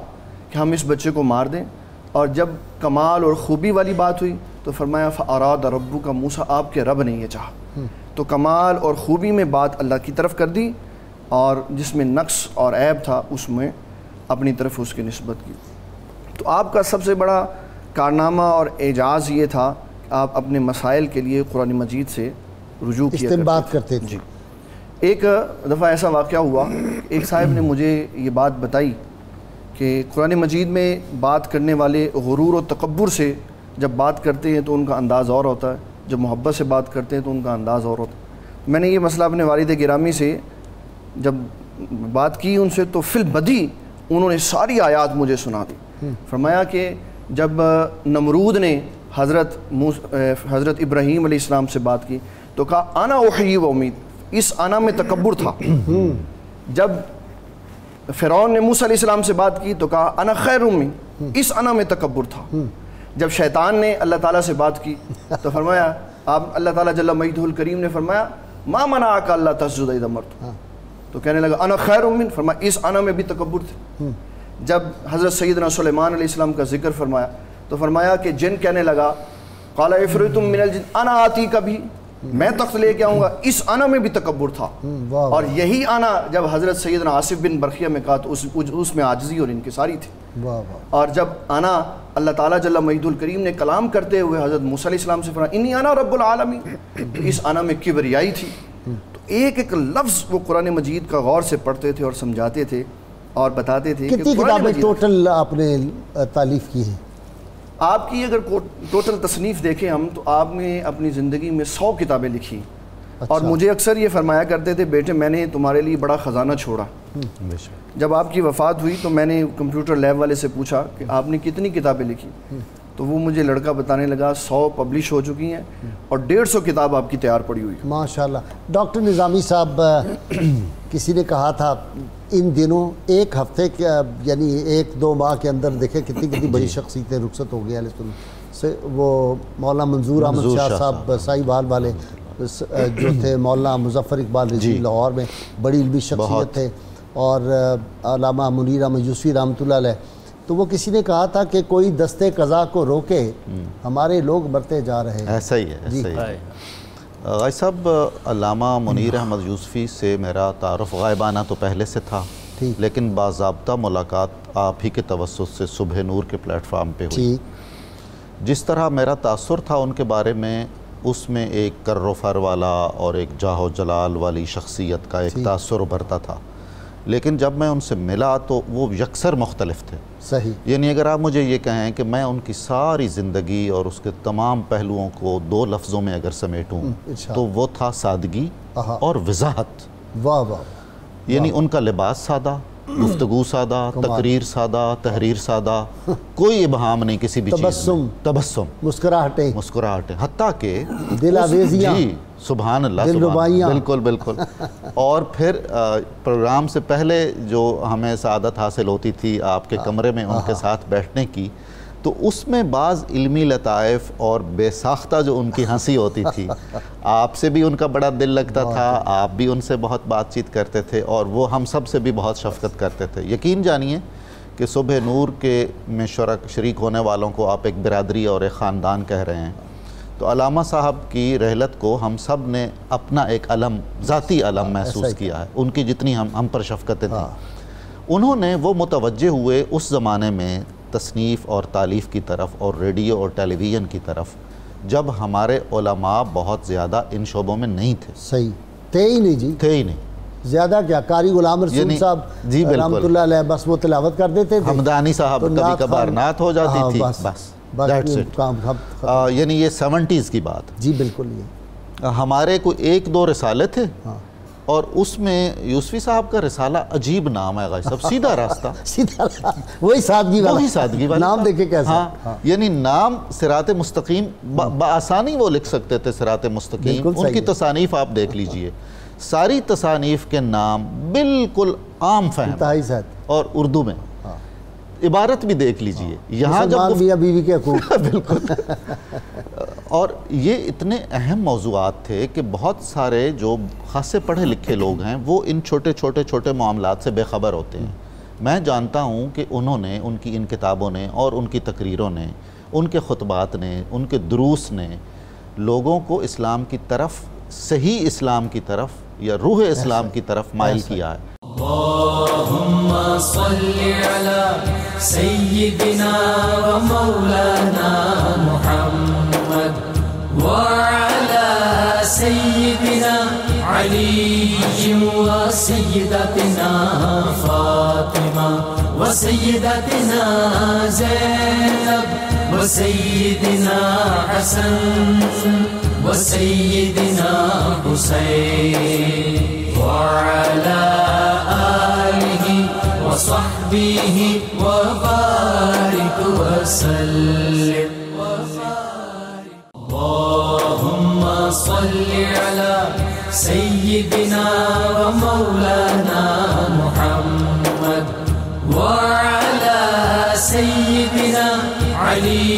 کہ ہم اس بچے کو مار دیں. اور جب کمال اور خوبی والی بات ہوئی تو فرمایا فَأَرَادَ رَبُّكَ موسیٰ، آپ کے رب نے یہ چاہا. تو کمال اور خوبی میں بات اللہ کی طرف کر دی، اور جس میں نقص اور عیب تھا اس میں اپنی طرف اس کی نسبت کی. تو آپ کا سب سے بڑا کارنامہ اور اعجاز یہ تھا کہ آپ اپنے مسائل کے لیے قرآن مجید سے رجوع کیا استنباط کرتے تھے. جی. ایک دفعہ ایسا واقعہ ہوا، ایک صاحب نے مجھے یہ بات بتائی کہ قرآن مجید میں بات کرنے والے غرور و تکبر سے جب بات کرتے ہیں تو ان کا انداز اور ہوتا ہے، جب محبت سے بات کرتے ہیں تو ان کا انداز اور ہوتا ہے. میں نے یہ مسئلہ اپنے والد گرامی سے جب بات کی ان سے تو فی البدی انہوں نے ساری آیات مجھے سنا دی. فرمایا کہ جب نمرود نے حضرت ابراہیم علیہ السلام سے بات کی تو کہا انا احیی و امید، اس انا میں تکبر تھا. جب فرعون نے موسیٰ علیہ السلام سے بات کی تو کہا انا خیر من، اس انا میں تکبر تھا. جب شیطان نے اللہ تعالیٰ سے بات کی تو فرمایا آپ اللہ تعالیٰ جل مجدہ الکریم نے فرمایا ما منعک اللہ تسجد اذ امرتک، تو کہنے لگا انا خیر من، فرمایا اس انا میں بھی تکبر تھے. جب حضرت سیدنا سلیمان علیہ السلام کا ذکر فرمایا تو فرمایا کہ جن کہنے لگا قال عفریت من الجن انا آتیک بھی، میں تخت لے کے آؤں گا، اس انا میں بھی تکبر تھا. اور یہی انا جب حضرت سیدنا آصف بن برخیہ میں کہا تو اس میں عاجزی اور انکساری تھی. اور جب انا اللہ تعالیٰ جل مجدہ الکریم نے کلام کرتے ہوئے حضرت موسیٰ علیہ السلام سے فرمایا انی انا رب العالمین، اس انا میں کبریائی تھی. تو ایک ایک لفظ وہ قرآن مجید کا غور سے پڑھتے تھے اور سمجھاتے تھے اور بتاتے تھے. کتنی کتابیں ٹوٹل آپ نے تالیف کی ہیں؟ آپ کی اگر ٹوٹل تصنیف دیکھیں ہم تو آپ نے اپنی زندگی میں 100 کتابیں لکھی. اور مجھے اکثر یہ فرمایا کرتے تھے بیٹے میں نے تمہارے لیے بڑا خزانہ چھوڑا. جب آپ کی وفات ہوئی تو میں نے کمپیوٹر لیب والے سے پوچھا کہ آپ نے کتنی کتابیں لکھی، تو وہ مجھے لڑکا بتانے لگا 100 پبلش ہو چکی ہیں اور 150 کتاب آپ کی تیار پڑی ہوئی. ماشاءاللہ. ڈاکٹر نظامی صاحب، کسی نے کہا تھا ان دنوں ایک ہفتے کے یعنی 1-2 ماہ کے اندر دیکھیں کتنی بڑی شخصیتیں رخصت ہو گئی اہل سنت سے. وہ مولانا منظور احمد شاہ صاحب سائی بال والے جو تھے، مولانا مظفر اقبال رضوی لاہور میں بڑی علمی شخصیت تھے، اور علامہ منیر احمد یوسفی رحمۃ اللہ علیہ. تو وہ کسی نے کہا تھا کہ کوئی دستے قضا کو روکے، ہمارے لوگ مرتے جا رہے ہیں. ایسا ہی ہے، ایسا ہی ہے. غازی صاحب، علامہ منیر احمد یوسفی سے میرا تعارف غائبانہ تو پہلے سے تھا، لیکن باضابطہ ملاقات آپ ہی کے توسط سے صبح نور کے پلیٹ فارم پہ ہوئی. جس طرح میرا تاثر تھا ان کے بارے میں، اس میں ایک کر و فر والا اور ایک جاہ و جلال والی شخصیت کا ایک تاثر ابھرتا تھا. لیکن جب میں ان سے ملا تو وہ یکسر مختلف تھے. صحیح. یعنی اگر آپ مجھے یہ کہیں کہ میں ان کی ساری زندگی اور اس کے تمام پہلوؤں کو 2 لفظوں میں اگر سمیٹوں تو وہ تھا سادگی اور وضاحت. واہ واہ. یعنی ان کا لباس سادہ، گفتگو سادہ، تقریر سادہ، تحریر سادہ، کوئی ابہام نہیں کسی بھی چیز میں. تبسم، مسکراہٹیں، حتیٰ کہ دل آویزیاں، جی سبحان اللہ، دل ربائیاں. بالکل بالکل. اور پھر پروگرام سے پہلے جو ہمیں سعادت حاصل ہوتی تھی آپ کے کمرے میں ان کے ساتھ بیٹھنے کی، تو اس میں بعض علمی لطائف اور بے ساختہ جو ان کی ہنسی ہوتی تھی، آپ سے بھی ان کا بڑا دل لگتا تھا، آپ بھی ان سے بہت بات چیت کرتے تھے، اور وہ ہم سب سے بھی بہت شفقت کرتے تھے. یقین جانیے کہ صبح نور کے میں شریک ہونے والوں کو آپ ایک برادری اور ایک خاندان کہہ رہے ہیں. تو علامہ صاحب کی رحلت کو ہم سب نے اپنا ایک علم، ذاتی علم محسوس کیا ہے، ان کی جتنی ہم پر شفقتیں تھیں۔ انہوں نے وہ متوجہ ہوئے اس زمانے میں تصنیف اور تالیف کی طرف اور ریڈیو اور ٹیلی ویژن کی طرف، جب ہمارے علماء بہت زیادہ ان شعبوں میں نہیں تھے۔ صحیح تھے ہی نہیں جی، تھے ہی نہیں، زیادہ کیا قاری غلام رسول صاحب جی رحمۃ اللہ علیہ بس وہ تلاوت کر دیتے تھے، حمدانی صاحب کبھی کبھار نعت ہو جاتی تھی، بس that's it۔ یعنی یہ 70s کی بات جی بالکل۔ یہ ہمارے کوئی 1-2 رسالے تھے، اور اس میں یوسفی صاحب کا رسالہ عجیب نام ہے غازی صاحب، سیدھا راستہ، سیدھا وہی سادگی والا نام دیکھے کیسا، یعنی نام صراط مستقیم بآسانی وہ لکھ سکتے تھے، صراط مستقیم۔ ان کی تصانیف آپ دیکھ لیجئے، ساری تصانیف کے نام بالکل عام فہم اور اردو میں، عبارت بھی دیکھ لیجئے، یہاں جب میاں بیوی کے حقوق بالکل، اور یہ اتنے اہم موضوعات تھے کہ بہت سارے جو خاصے پڑھے لکھے لوگ ہیں وہ ان چھوٹے معاملات سے بے خبر ہوتے ہیں۔ میں جانتا ہوں کہ انہوں نے، ان کی ان کتابوں نے اور ان کی تقریروں نے، ان کے خطبات نے، ان کے دروس نے لوگوں کو اسلام کی طرف، صحیح اسلام کی طرف یا روح اسلام کی طرف مائل کیا ہے۔ اللہم صلی علی سیدنا و مولانا محمد وعلی سیدنا علی و سیدتنا فاطمہ و سیدتنا زینب و سیدنا حسن و سیدنا حسین وعلی وصحبه وبارك وسلم اللهم صل على سيدنا ومولانا محمد وعلى سيدنا علي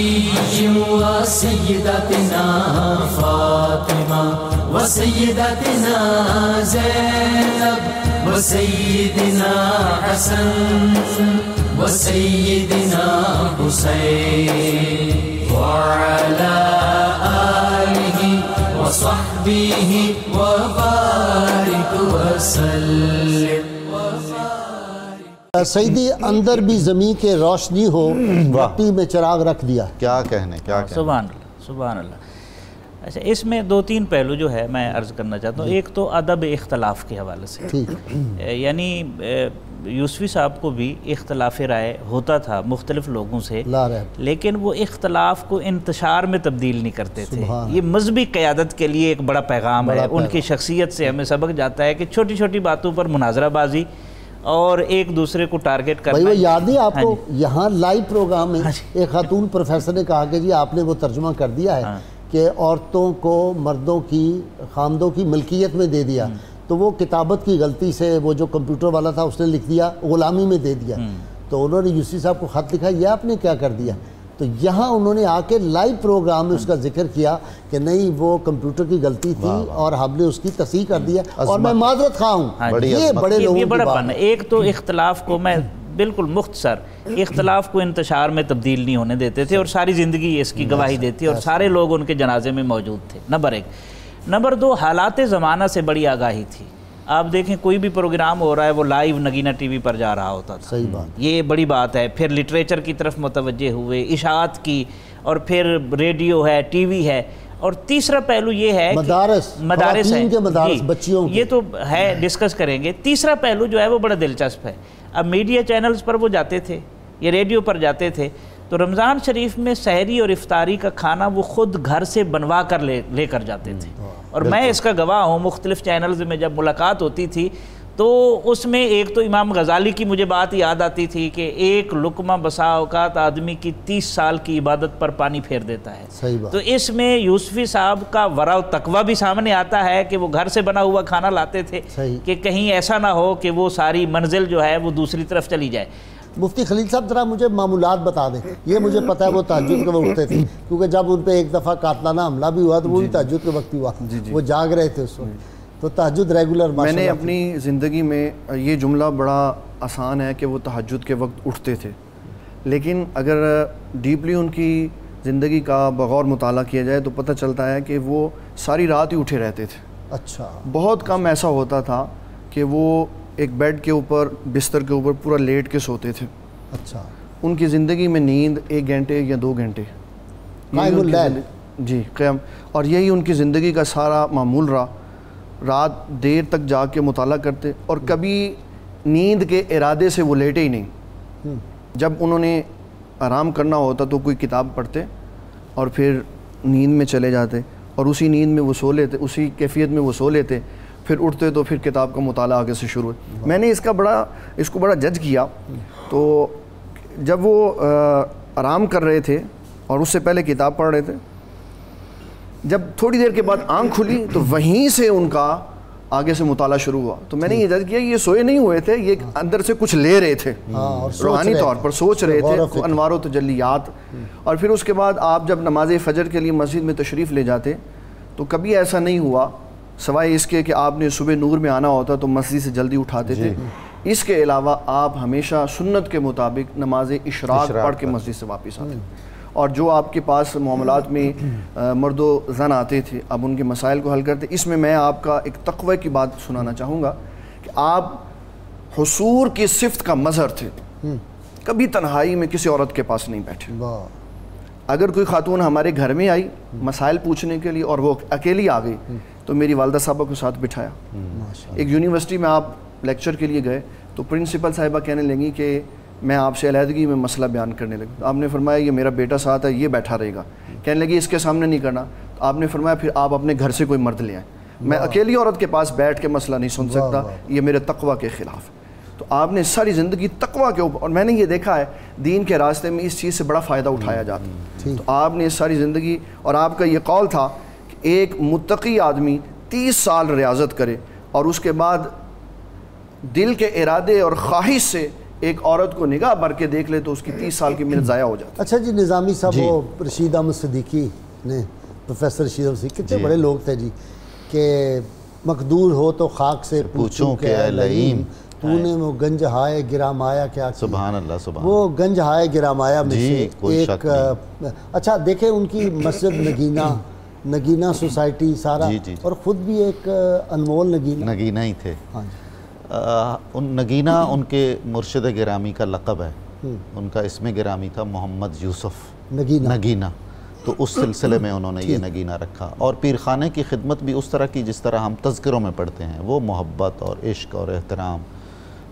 وسيدتنا فاطمة وسيدتنا زينب وسيدنا حسن وسيدنا حسين وعلى آله وصحبه وبارك وسلم۔ سیدی اندر بھی زمین کے روشنی ہو، مٹی میں چراغ رکھ دیا۔ کیا کہنے، کیا کہنے، سبحان اللہ سبحان اللہ۔ اچھا، اس میں 2-3 پہلو جو ہے میں عرض کرنا چاہتا ہوں۔ ایک تو ادب اختلاف کے حوالے سے، یعنی یوسفی صاحب کو بھی اختلاف رائے ہوتا تھا مختلف لوگوں سے، لیکن وہ اختلاف کو انتشار میں تبدیل نہیں کرتے تھے۔ یہ مذہبی قیادت کے لیے ایک بڑا پیغام ہے۔ ان کی شخصیت سے ہمیں سبق جاتا ہے کہ چھوٹی چھوٹی باتوں پر مناظرہ بازی اور ایک دوسرے کو ٹارگٹ کرنا۔ وہ یاد ہے آپ کو، یہاں لائیو پروگرام میں ایک خاتون پروفیسر نے کہا کہ جی آپ نے وہ ترجمہ کر دیا ہے کہ عورتوں کو مردوں کی خاندوں کی ملکیت میں دے دیا، تو وہ کتابت کی غلطی سے وہ جو کمپیوٹر والا تھا اس نے لکھ دیا غلامی میں دے دیا، تو انہوں نے یوسفی صاحب کو خط لکھا یہ آپ نے کیا کر دیا، تو یہاں انہوں نے آ کے لائیو پروگرام میں اس کا ذکر کیا کہ نہیں وہ کمپیوٹر کی غلطی تھی اور ہم نے اس کی تصحیح کر دیا اور میں معذرت خواہ ہوں۔ یہ بڑے لوگوں کی بات ہے۔ ایک تو اختلاف کو میں بالکل مختصر، اختلاف کو انتشار میں تبدیل نہیں ہونے دیتے تھے، اور ساری زندگی اس کی گواہی دیتی، اور سارے لوگ ان کے جنازے میں موجود تھے، نمبر 1۔ نمبر 2، حالات زمانہ سے بڑی آگاہی تھی۔ آپ دیکھیں کوئی بھی پروگرام ہو رہا ہے وہ لائیو نگینہ ٹی وی پر جا رہا ہوتا تھا، صحیح بات، یہ بڑی بات ہے۔ پھر لٹریچر کی طرف متوجہ ہوئے، اشاعت کی، اور پھر ریڈیو ہے، ٹی وی ہے، اور تیسرا پہلو یہ ہے مدارس ہے، مدارس بچیوں یہ تو ہے، ڈسکس کریں گے۔ تیسرا پہلو جو ہے وہ بڑا دلچسپ ہے۔ اب میڈیا چینلز پر وہ جاتے تھے، یہ ریڈیو پر جاتے تھے، تو رمضان شریف میں سحری اور افطاری کا کھانا وہ خود گھر سے بنوا کر لے کر جاتے تھے، اور میں اس کا گواہ ہوں۔ مختلف چینلز میں جب ملاقات ہوتی تھی تو اس میں ایک تو امام غزالی کی مجھے بات یاد آتی تھی کہ ایک لقمہ بسا اوقات آدمی کی 30 سال کی عبادت پر پانی پھیر دیتا ہے۔ صحیح بات۔ تو اس میں یوسفی صاحب کا ورع و تقویٰ بھی سامنے آتا ہے کہ وہ گھر سے بنا ہوا کھانا لاتے تھے کہ کہیں ایسا نہ ہو کہ وہ ساری منزل جو ہے وہ دوسری طرف چلی جائے۔ مفتی خلیل صاحب ذرا مجھے معمولات بتا دیں، یہ مجھے پتہ ہے وہ تہجد کے وقت اٹھتے تھے، کیونکہ جب ان پہ ایک دفعہ قاتلانہ حملہ بھی ہوا تو وہ بھی تہجد کے وقت ہی ہوا، وہ جاگ رہے تھے اس وقت، تو تہجد ریگولر میں نے اپنی زندگی میں یہ جملہ بڑا آسان ہے کہ وہ تہجد کے وقت اٹھتے تھے، لیکن اگر ڈیپلی ان کی زندگی کا بغور مطالعہ کیا جائے تو پتہ چلتا ہے کہ وہ ساری رات ہی اٹھے رہتے تھے. اچھا. بہت کم ایسا ہوتا تھا کہ وہ ایک بیڈ کے اوپر بستر کے اوپر پورا لیٹ کے سوتے تھے. اچھا. ان کی زندگی میں نیند 1 گھنٹے یا 2 گھنٹے قائم اللیل. جی قیام, اور یہی ان کی زندگی کا سارا معمول رہا. رات دیر تک جا کے مطالعہ کرتے اور کبھی نیند کے ارادے سے وہ لیٹے ہی نہیں. جب انہوں نے آرام کرنا ہوتا تو کوئی کتاب پڑھتے اور پھر نیند میں چلے جاتے اور اسی نیند میں وہ سو لیتے, اسی کیفیت میں وہ سو لیتے. پھر اٹھتے تو پھر کتاب کا مطالعہ آگے سے شروع. میں نے اس کو بڑا جج کیا. تو جب وہ آرام کر رہے تھے اور اس سے پہلے کتاب پڑھ رہے تھے, جب تھوڑی دیر کے بعد آنکھ کھلی تو وہیں سے ان کا آگے سے مطالعہ شروع ہوا. تو میں نے یہ جج کیا یہ سوئے نہیں ہوئے تھے, یہ اندر سے کچھ لے رہے تھے, روحانی طور پر سوچ رہے تھے, انوار و تجلیات. اور پھر اس کے بعد آپ جب نماز فجر کے لیے مسجد میں تشریف لے جاتے تو کبھی ایسا نہیں ہوا سوائے اس کے کہ آپ نے صبح نور میں آنا ہوتا تو مسجد سے جلدی اٹھاتے تھے. اس کے علاوہ آپ ہمیشہ سنت کے مطابق نماز اشراق پڑھ کے مسجد سے واپس آتے. اور جو آپ کے پاس معاملات میں مرد و زن آتے تھے, اب ان کے مسائل کو حل کرتے. اس میں آپ کا ایک تقوی کی بات سنانا چاہوں گا کہ آپ حضور کی صفت کا مظہر تھے. کبھی تنہائی میں کسی عورت کے پاس نہیں بیٹھے. اگر کوئی خاتون ہمارے گھر میں آئی مسائل پوچھنے کے لیے اور وہ اکیلی آ گئی تو میری والدہ صاحبہ کو ساتھ بٹھایا. ایک یونیورسٹی میں آپ لیکچر کے لیے گئے تو پرنسپل صاحبہ کہنے لگی کہ میں آپ سے علیحدگی میں مسئلہ بیان کرنے لگا. آپ نے فرمایا یہ میرا بیٹا ساتھ ہے, یہ بیٹھا رہے گا. کہنے لگی اس کے سامنے نہیں کرنا. تو آپ نے فرمایا پھر آپ اپنے گھر سے کوئی مرد لے آئیں, میں اکیلی عورت کے پاس بیٹھ کے مسئلہ نہیں سن سکتا, یہ میرے تقوی کے خلاف. تو آپ نے ساری زندگی تقوی کے اوپر, اور میں نے یہ دیکھا ہے دین کے راستے میں اس چیز سے بڑا فائدہ اٹھایا جاتا. تو آپ نے ساری زندگی, اور آپ کا یہ قول تھا کہ ایک متقی آدمی 30 سال ریاضت کرے اور اس کے بعد دل کے ارادے اور خواہش سے ایک عورت کو نگاہ بھر کے دیکھ لے تو اس کی 30 سال کی محنت ضائع ہو جاتی. اچھا جی, نظامی صاحب وہ رشید احمد صدیقی نے, پروفیسر رشید احمد صدیقی کتنے بڑے لوگ تھے جی, کہ مقدور ہو تو خاک سے پوچھوں کہ اے لئیم تو نے وہ گنج ہائے گرامایا کیا کیا. سبحان اللہ, سبحان وہ گنج ہائے گرامایا میں سے ایک. اچھا دیکھیں ان کی مسجد نگینہ سوسائٹی سارا, اور خود بھی ایک انمول نگینہ ہی تھے. نگینہ ان کے مرشد گرامی کا لقب ہے. ان کا اسم گرامی تھا محمد یوسف نگینہ. تو اس سلسلے میں انہوں نے یہ نگینہ رکھا. اور پیرخانے کی خدمت بھی اس طرح کی جس طرح ہم تذکروں میں پڑھتے ہیں, وہ محبت اور عشق اور احترام,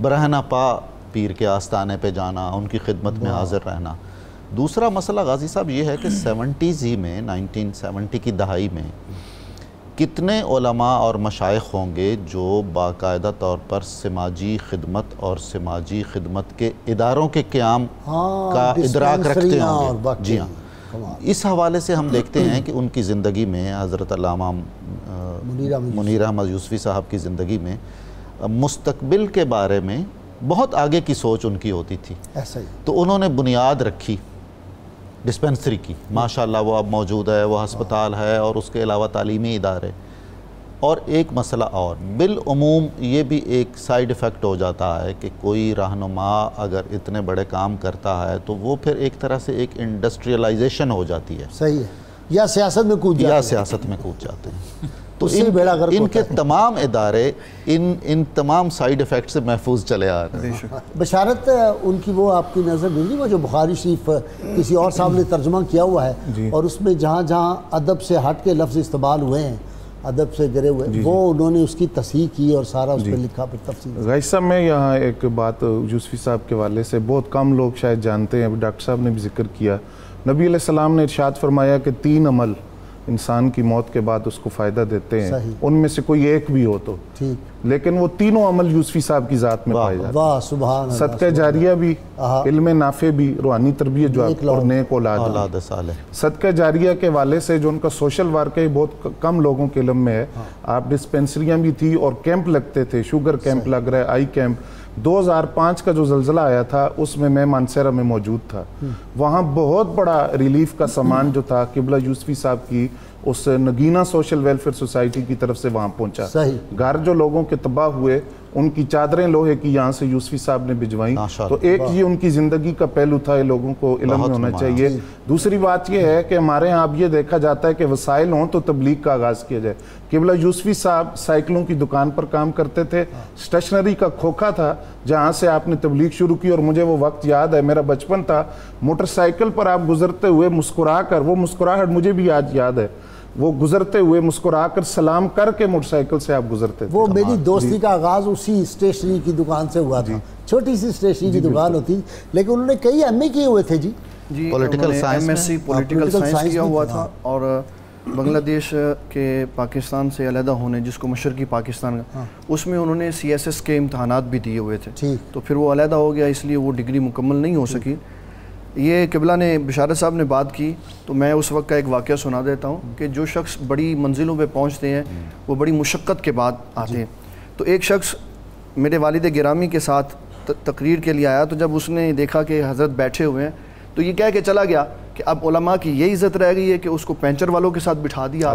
برہنہ پا پیر کے آستانے پہ جانا, ان کی خدمت میں حاضر رہنا. دوسرا مسئلہ غازی صاحب یہ ہے کہ 70s ہی میں 1970 کی دہائی میں کتنے علماء اور مشائخ ہوں گے جو باقاعدہ طور پر سماجی خدمت اور سماجی خدمت کے اداروں کے قیام کا ادراک رکھتے ہوں گے. جی ہاں, اس حوالے سے ہم دیکھتے ہیں کہ ان کی زندگی میں حضرت علامہ منیر احمد یوسفی صاحب کی زندگی میں مستقبل کے بارے میں بہت آگے کی سوچ ان کی ہوتی تھی. تو انہوں نے بنیاد رکھی ڈسپنسری کی, ماشاءاللہ وہ اب موجود ہے, وہ ہسپتال ہے, اور اس کے علاوہ تعلیمی ادارے. اور ایک مسئلہ اور بالعموم یہ بھی ایک سائیڈ ایفیکٹ ہو جاتا ہے کہ کوئی رہنما اگر اتنے بڑے کام کرتا ہے تو وہ پھر ایک طرح سے ایک انڈسٹریلائزیشن ہو جاتی ہے. صحیح ہے, یا سیاست میں کود جاتے ہیں. تو ان کے تمام ادارے ان تمام سائیڈ ایفیکٹ سے محفوظ چلے آ رہے ہیں. بشارت ان کی وہ آپ کی نظر گزری, وہ جو بخاری شریف کسی اور صاحب نے ترجمہ کیا ہوا ہے, اور اس میں جہاں جہاں ادب سے ہٹ کے لفظ استعمال ہوئے ہیں, ادب سے گرے ہوئے, وہ انہوں نے اس کی تصحیح کی اور سارا اس پہ لکھا پھر تفصیل. غازی صاحب میں یہاں ایک بات یوسفی صاحب کے والے سے بہت کم لوگ شاید جانتے ہیں, ڈاکٹر صاحب نے بھی ذکر کیا. نبی علیہ السلام نے ارشاد فرمایا کہ 3 عمل انسان کی موت کے بعد اس کو فائدہ دیتے ہیں, ان میں سے کوئی ایک بھی ہو تو ٹھیک, لیکن وہ تینوں عمل یوسفی صاحب کی ذات میں پائے جاتے ہیں. سبحان اللہ. صدقہ جاریہ بھی, علم نافع بھی, روحانی تربیت جو اور نیک اولاد صالح. صدقہ جاریہ کے والے سے جو ان کا سوشل واقعی بہت کم لوگوں کے علم میں ہے. آپ ڈسپنسریاں بھی تھی اور کیمپ لگتے تھے, شوگر کیمپ لگ رہا ہے, آئی کیمپ. 2005 کا جو زلزلہ آیا تھا اس میں مانسیرہ میں موجود تھا. وہاں بہت بڑا ریلیف کا سامان جو تھا قبلہ یوسفی صاحب کی اس نگینہ سوشل ویلفیئر سوسائٹی کی طرف سے وہاں پہنچا. گھر جو لوگوں کے تباہ ہوئے ان کی چادریں لوہے کی یہاں سے یوسفی صاحب نے بھجوائیں. تو ایک یہ ان کی زندگی کا پہلو تھا, یہ لوگوں کو علم میں ہونا چاہیے. دوسری بات یہ ہے کہ ہمارے ہاں اب یہ دیکھا جاتا ہے کہ وسائل ہوں تو تبلیغ کا آغاز کیا جائے. قبلہ یوسفی صاحب سائیکلوں کی دکان پر کام کرتے تھے, اسٹیشنری کا کھوکھا تھا جہاں سے آپ نے تبلیغ شروع کی. اور مجھے وہ وقت یاد ہے, میرا بچپن تھا, موٹر سائیکل پر آپ گزرتے ہوئے مسکرا کر, وہ مسکراہٹ مجھے بھی آج یاد ہے, وہ گزرتے ہوئے مسکرا کر سلام کر کے موٹر سائیکل سے آپ گزرتے تھے. وہ میری دوستی کا آغاز اسی اسٹیشنری کی دکان سے ہوا تھا. چھوٹی سی اسٹیشنری کی دکان ہوتی, لیکن انہوں نے کئی ایم اے کیے ہوئے تھے. جی political science, M S C political science کیا ہوا تھا, اور بنگلہ دیش کے پاکستان سے علیحدہ ہونے, جس کو مشرقی پاکستان کا, اس میں انہوں نے سی ایس ایس کے امتحانات بھی دیے ہوئے تھے. تو پھر وہ علیحدہ ہو گیا, اس لیے وہ ڈگری مکمل نہیں ہو سکی. یہ قبلہ نے, بشارت صاحب نے بات کی تو میں اس وقت کا ایک واقعہ سنا دیتا ہوں کہ جو شخص بڑی منزلوں پہ پہنچتے ہیں وہ بڑی مشقت کے بعد آتے ہیں. تو ایک شخص میرے والد گرامی کے ساتھ تقریر کے لیے آیا, تو جب اس نے دیکھا کہ حضرت بیٹھے ہوئے ہیں تو یہ کہہ کے چلا گیا کہ اب علماء کی یہ عزت رہ گئی ہے کہ اس کو پینچر والوں کے ساتھ بٹھا دیا.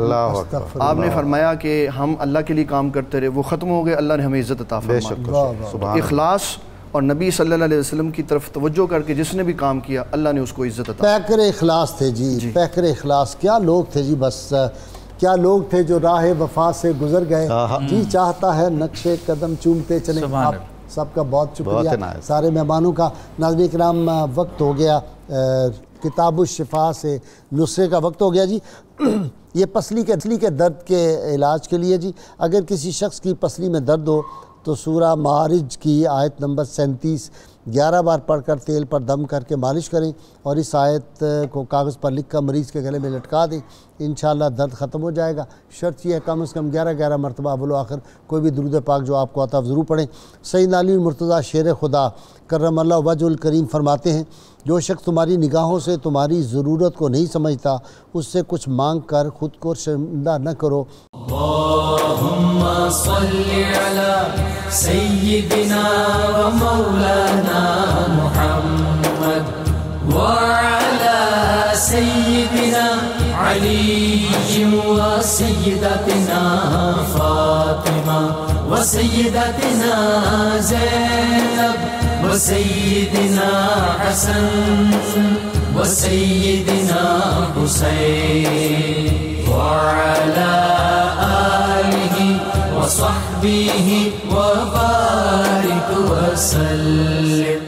آپ نے فرمایا کہ ہم اللہ کے لیے کام کرتے رہے, وہ ختم ہو گئے, اللہ نے ہمیں عزت عطا فرمائی. اخلاص اور نبی صلی اللہ علیہ وسلم کی طرف توجہ کر کے جس نے بھی کام کیا, اللہ نے اس کو عزت عطا. پیکر اخلاص تھے جی, پیکر اخلاص. کیا لوگ تھے جی, بس کیا لوگ تھے جو راہ وفا سے گزر گئے. جی چاہتا ہے نقش قدم چومتے چلیں. آپ سب کا بہت شکریہ, سارے مہمانوں کا. ناظرین کرام, وقت ہو گیا کتاب الشفا سے نسخے کا وقت ہو گیا جی. یہ پسلی کے درد کے علاج کے لیے جی, اگر کسی شخص کی پسلی میں درد ہو تو سورہ معارج کی آیت نمبر 37 11 بار پڑھ کر تیل پر دم کر کے مالش کریں, اور اس آیت کو کاغذ پر لکھ کر مریض کے گلے میں لٹکا دیں. انشاءاللہ درد ختم ہو جائے گا. شرط یہ ہے کم از کم 11 مرتبہ اول و آخر کوئی بھی درود پاک جو آپ کو آتا ضرور پڑھیں. سیدنا علی مرتضیٰ شیر خدا کرم اللہ وجہ الکریم فرماتے ہیں, جو شخص تمہاری نگاہوں سے تمہاری ضرورت کو نہیں سمجھتا, اس سے کچھ مانگ کر خود کو شرمندہ نہ کرو. اللہم صلی علی سیدنا و مولانا محمد وعلی سیدنا علی و سیدتنا فاطمہ و سیدتنا زینب و سیدنا حسن و سیدنا حسین وعلى آله وصحبه وبارك وسلم.